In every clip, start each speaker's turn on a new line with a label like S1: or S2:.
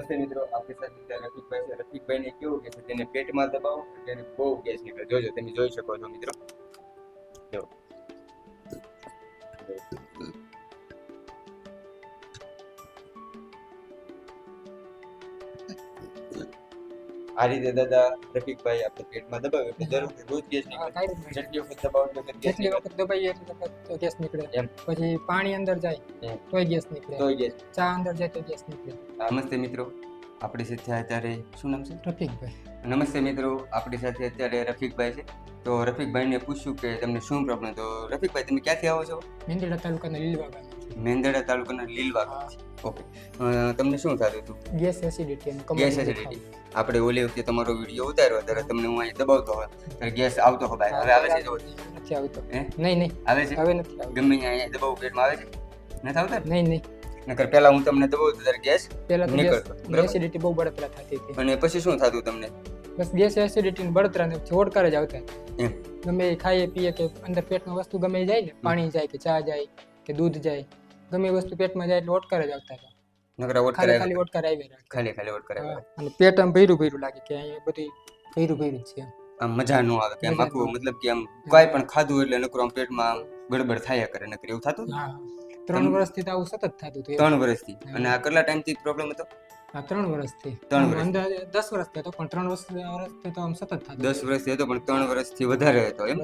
S1: નમસ્તે મિત્રો, આપણી સાથે અત્યારે રફીકભાઈ છે. રફીકભાઈને કેવું કે છે, તેને પેટમાં દબાવો તેને બહુ ગેસ નીકળે. જોજો, તમે જોઈ શકો છો મિત્રો. જો આ રીતે દાદા રફીકભાઈ આપણે પેટમાં દબાવે એટલે જરૂર રોજ ગેસ નીકળે. જેટલી વખત દબાવો
S2: જેટલી વખત દબાઈએ એટલી વખત ગેસ નીકળે.
S1: એમ.
S2: પછી પાણી અંદર જાય તોય ગેસ નીકળે,
S1: તોય ગેસ.
S2: ચા અંદર જાય તો ગેસ નીકળે.
S1: નમસ્તે મિત્રો, આપણી સાથે અત્યારે શું નામ છે?
S2: રફીકભાઈ.
S1: નમસ્તે મિત્રો, આપણી સાથે અત્યારે રફીકભાઈ છે. તો રફીકભાઈને પૂછ્યું કે તમને શું પ્રોબ્લેમ. તો રફીકભાઈ, તમે ક્યાંથી આવો છો?
S2: મેંદરડા તાલુકાના લીલવા ગામ.
S1: મેંદરડા તાલુકાના લીલવા ગામ. ઓકે, તમને શું થતું હતું?
S2: ગેસ એસિડિટી અને કમર
S1: ગેસ એસિડિટી. આપણે ઓલી વખતે તમારો વિડીયો ઉતાર્યો ત્યારે તમને હું અહીં દબાવતો હોય ત્યારે ગેસ આવતો હોય. હવે આવે છે? જો
S2: નથી આવતો.
S1: હે?
S2: નહીં
S1: આવે છે?
S2: હવે નથી આવતો.
S1: ગમે અહીંયા દબાવું પેટમાં આવે છે? નથી આવતા?
S2: નહીં
S1: નકર પહેલા હું તમને દબાવતો ત્યારે ગેસ
S2: પહેલા તો
S1: નીકળતો.
S2: ગેસ એસિડિટી બહુ બળતરા થતી હતી.
S1: અને પછી શું થતું તમને?
S2: બસ ગેસ એસિડિટી ને બળતરા ને ઓડકાર જ આવતા.
S1: એમ.
S2: ગમે એ ખાઈએ પીએ કે અંદર પેટમાં વસ્તુ ગમે એ જાય ને, પાણી જાય કે ચા જાય કે દૂધ જાય, ગમે એ વસ્તુ પેટમાં જાય એટલે ઓડકાર જ આવતા હતા.
S1: નકર ઓટ
S2: ખાલી
S1: કરાય
S2: ઓડકાર આવી રહ્યા.
S1: ખાલી ઓટ કરાય.
S2: અને પેટ આમ ભર્યું લાગે કે અહીંયા બધી ભર્યું જ છે.
S1: આમ મજા ન આવે કે આમ
S2: મજા ન
S1: આખું
S2: આવે.
S1: મતલબ કે આમ કાંઈ પણ ખાધું એટલે નકરું આમ પેટમાં આમ ગડબડ થયા કરે. નકર એવું થતું ને?
S2: હા, 3 વર્ષથી તો આવું સતત થતું હતું.
S1: 3 વર્ષથી. અને આ કેટલા ટાઈમથી પ્રોબ્લેમ હતો?
S2: હા, 3 વર્ષથી.
S1: 3 વર્ષ.
S2: અંદાજે 10 વર્ષથી હતો પણ 3 વર્ષથી તો આમ સતત થતું.
S1: 10 વર્ષથી હતો પણ 3 વર્ષથી વધારે હતો એમ?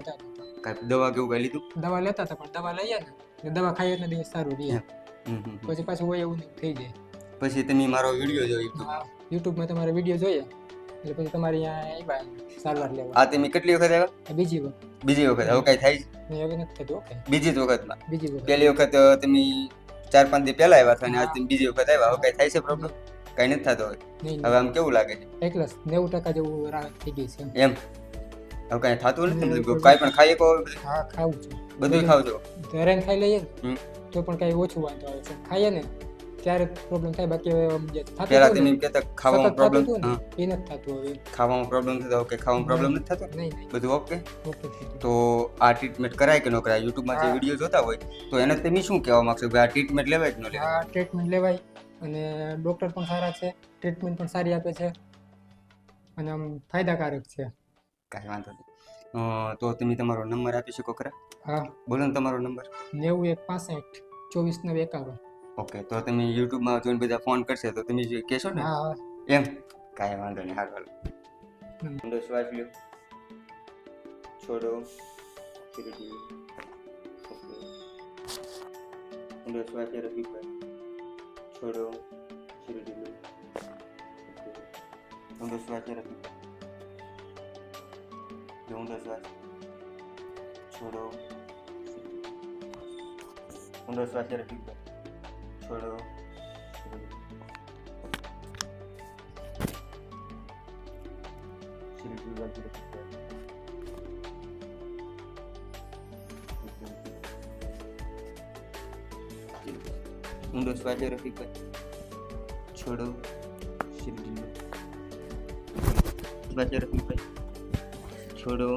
S1: કાંઈ દવા કેવું કાંઈ લીધું?
S2: દવા લેતા હતા પણ દવા લઈએ ને દવા ખાઈએ એટલે દિવસ સારું રહે. પછી પાછું હોય એવું થઈ જાય.
S1: પછી તમે મારો વિડીયો જોયો
S2: યુટ્યુબમાં તમારા વિડીયો જોઈએ એટલે પછી તમારે અહીંયા આવ્યા સારવાર લેવા.
S1: આ તમે કેટલી વખત આવ્યા?
S2: બીજી વખત.
S1: બીજી વખત. હવે કાંઈ થાય છે?
S2: નહીં, હવે નથી થતું. ઓકે,
S1: બીજી જ વખતમાં.
S2: બીજી વખત.
S1: પહેલી વખત તમે 4-5 દી પહેલા આવ્યા હતા અને આજ તમે બીજી વખત આવ્યા. હવે કાંઈ થાય છે પ્રોબ્લેમ? કાંઈ નથી થતો હવે?
S2: નહીં,
S1: હવે આમ કેવું લાગે છે?
S2: એકલાસ 90% જેવું રાહત થઈ ગઈ છે.
S1: એમ. હવે કાંઈ થતું નથી? કાંઈ પણ ખાઈ શકો?
S2: હા, ખાવું છું.
S1: બધું ખાવ છો?
S2: હેરાન ખાઈ લઈએ
S1: હમ.
S2: તો પણ કઈ ઓછું વાંધો આવે છે. ખાઈએ ને ત્યારે પ્રોબ્લેમ થાય, બાકી હવે જે થતું
S1: પહેલા
S2: હતું
S1: તમે
S2: ને,
S1: કહેતા ખાવામાં
S2: સતત
S1: પ્રોબ્લેમ
S2: થતું હતું ને, એ નથી થતું હવે.
S1: ખાવામાં પ્રોબ્લેમ થતો? ઓકે, ખાવામાં પ્રોબ્લેમ નથી થતો?
S2: નહીં,
S1: બધું ઓકે.
S2: ઓકે થતું.
S1: તો આ ટ્રીટમેન્ટ કરાય કે ન કરાય? યુટ્યુબમાં જે
S2: હા.
S1: વિડીયો જોતા હોય તો એને તમે શું કહેવા માંગશો કે આ ટ્રીટમેન્ટ લેવાય કે ન લેવાય?
S2: આ ટ્રીટમેન્ટ લેવાય અને ડૉક્ટર પણ સારા છે, ટ્રીટમેન્ટ પણ સારી આપે છે અને આમ ફાયદાકારક છે.
S1: કાંઈ વાંધો નહીં. તો તમે તમારો નંબર આપી શકો ખરા?
S2: હા,
S1: બોલો ને તમારો નંબર.
S2: 9165 24 951.
S1: ઓકે, તો તમે યુટ્યુબમાં જોઈને બધા ફોન કરશે તો તમે જે કહેશો ને?
S2: હા,
S1: એમ. કાંઈ વાંધો નહીં. હાલ ઊંડો શ્વાસ લ્યો, છોડો, ધીરે ધીરે. ઓકે, ઊંડો શ્વાસ લ્યો રફીકભાઈ, છોડો, ધીરે ધીરે. ઓકે, ઊંડો શ્વાસ લ્યો રફીકભાઈ, ઊંડો શ્વાસ, છોડો, ઊંડો શ્વાસ લ્યો રફીકભાઈ, છોડો. ઊંડો શ્વાસ લો રફીકભાઈ, છોડો, શ્વાસ લો રફીકભાઈ, છોડો,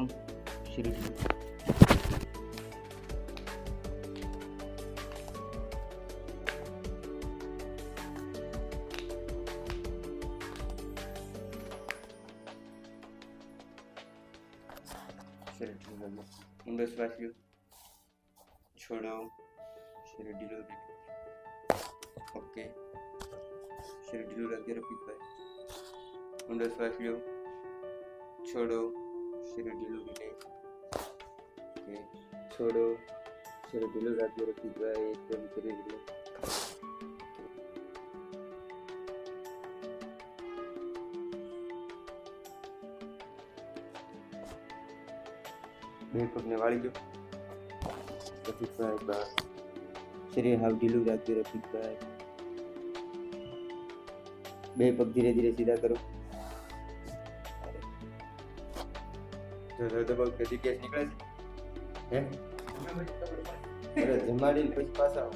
S1: ઊંડો શ્વાસ લો, છોડો, શરીર ઢીલું રાખો. ઓકે, શરીર ઢીલું રાખજો રફીકભાઈ. ઊંડો શ્વાસ લો, છોડો, શરીર ઢીલું રાખો. ઓકે, છોડો, શરીર ઢીલું રાખજો રફીકભાઈ. એકદમ શરીર ઢીલું. બે પગને વાળી દો રફીકભાઈ. બસ, શરીર હાવ ઢીલું રાખજો રફીકભાઈ. બે પગ ધીરે ધીરે સીધા કરો. જો દબાવ કે ગેસ નીકળે છે? હે? અરે જમાડીને પછી પાછા આવો.